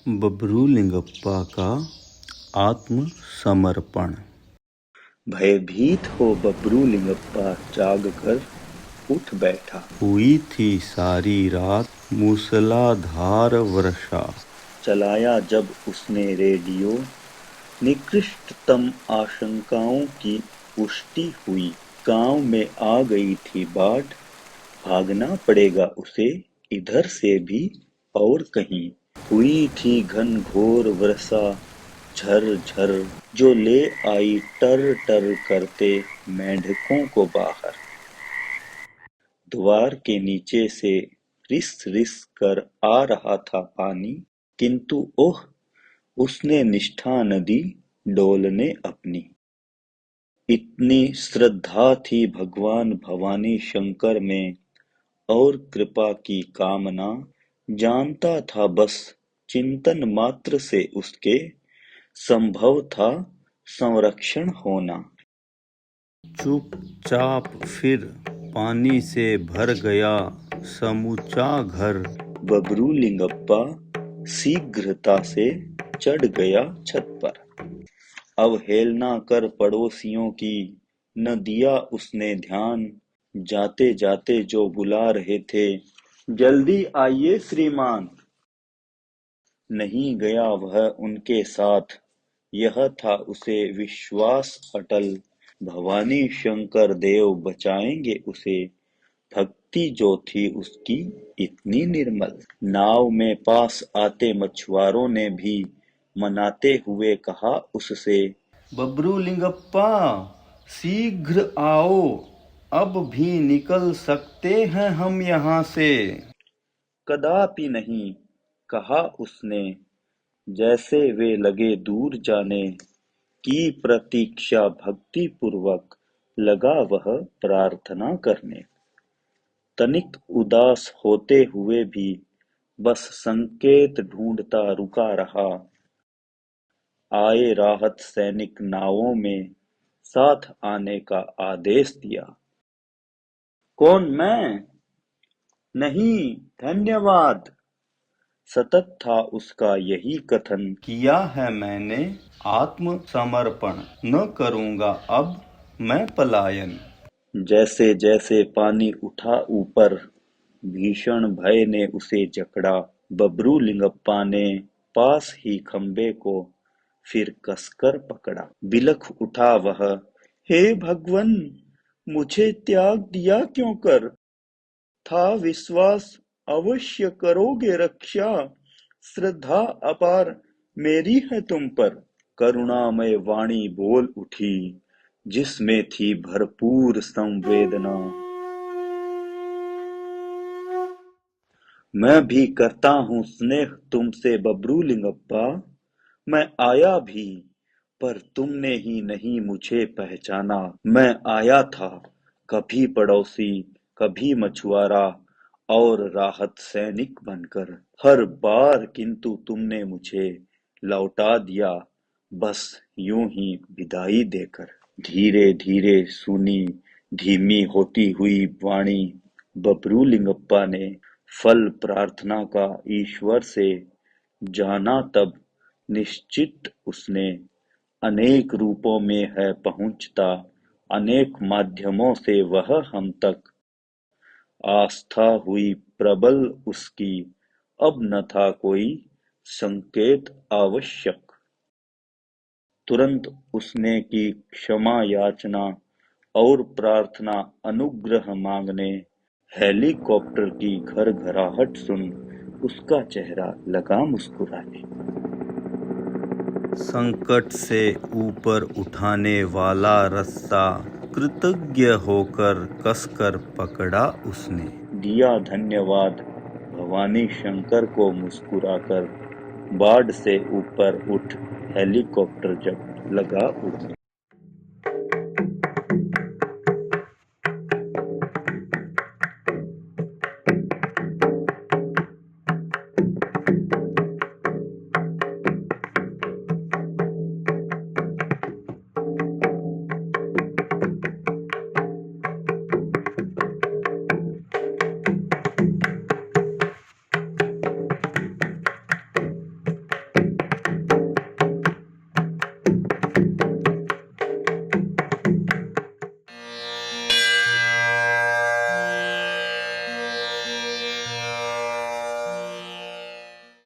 बबरूलिंगप्पा का आत्मसमर्पण। भयभीत हो बबरूलिंगप्पा जागकर उठ बैठा। हुई थी सारी रात मूसलाधार वर्षा। चलाया जब उसने रेडियो, निकृष्टतम आशंकाओं की पुष्टि हुई। गांव में आ गई थी बाढ़, भागना पड़ेगा उसे इधर से भी और कहीं। हुई थी घनघोर वर्षा झर-झर, जो ले आई टर-टर करते मेंढकों को बाहर। द्वार के नीचे से रिस-रिस कर आ रहा था पानी, किंतु ओह! उसने निष्ठा न दी डोलने अपनी। इतनी श्रद्धा थी भगवान भवानी शंकर में और कृपा की कामना, जानता था बस चिंतन मात्र से उसके संभव था संरक्षण होना। चुपचाप फिर पानी से भर गया समूचा घर। बबरूलिंगप्पा शीघ्रता से चढ़ गया छत पर। अवहेलना कर पड़ोसियों की न दिया उसने ध्यान। जाते जाते जो बुला रहे थे, जल्दी आइए श्रीमान। नहीं गया वह उनके साथ, यह था उसे विश्वास अटल, भवानी शंकर देव बचाएंगे उसे। भक्ति जो थी उसकी इतनी निर्मल। नाव में पास आते मछुआरों ने भी मनाते हुए कहा उससे, बबरूलिंगप्पा शीघ्र आओ, अब भी निकल सकते हैं हम यहाँ से। कदापि नहीं, कहा उसने, जैसे वे लगे दूर जाने की प्रतीक्षा। भक्ति पूर्वक लगा वह प्रार्थना करने। तनिक उदास होते हुए भी बस संकेत ढूंढता रुका रहा। आए राहत सैनिक नावों में साथ आने का आदेश दिया। कौन, मैं? नहीं, धन्यवाद। सतत था उसका यही कथन, किया है मैंने आत्मसमर्पण, न करूँगा अब मैं पलायन। जैसे जैसे पानी उठा ऊपर, भीषण भय ने उसे जकड़ा। बबरूलिंगप्पा ने पास ही खंबे को फिर कसकर पकड़ा। बिलख उठा वह, हे भगवन, मुझे त्याग दिया क्यों कर? था विश्वास अवश्य करोगे रक्षा, श्रद्धा अपार मेरी है तुम पर। करुणामय वाणी बोल उठी, जिसमें थी भरपूर संवेदना। मैं भी करता हूँ स्नेह तुमसे बबरूलिंगप्पा, मैं आया भी, पर तुमने ही नहीं मुझे पहचाना। मैं आया था कभी पड़ोसी, कभी मछुआरा और राहत सैनिक बनकर, हर बार किंतु तुमने मुझे लौटा दिया, बस यूं ही विदाई देकर। धीरे धीरे सुनी धीमी होती हुई वाणी बबरूलिंगप्पा ने फल प्रार्थना का ईश्वर से जाना। तब निश्चित उसने अनेक रूपों में है पहुँचता, अनेक माध्यमों से वह हम तक। आस्था हुई प्रबल उसकी, अब न था कोई संकेत आवश्यक। तुरंत उसने की क्षमा याचना और प्रार्थना अनुग्रह मांगने। हेलीकॉप्टर की घरघराहट सुन उसका चेहरा लगा मुस्कुराने। संकट से ऊपर उठाने वाला रस्सा कृतज्ञ होकर कसकर पकड़ा उसने। दिया धन्यवाद भवानी शंकर को मुस्कुराकर। बाढ़ से ऊपर उठ हेलीकॉप्टर जब लगा उड़ने।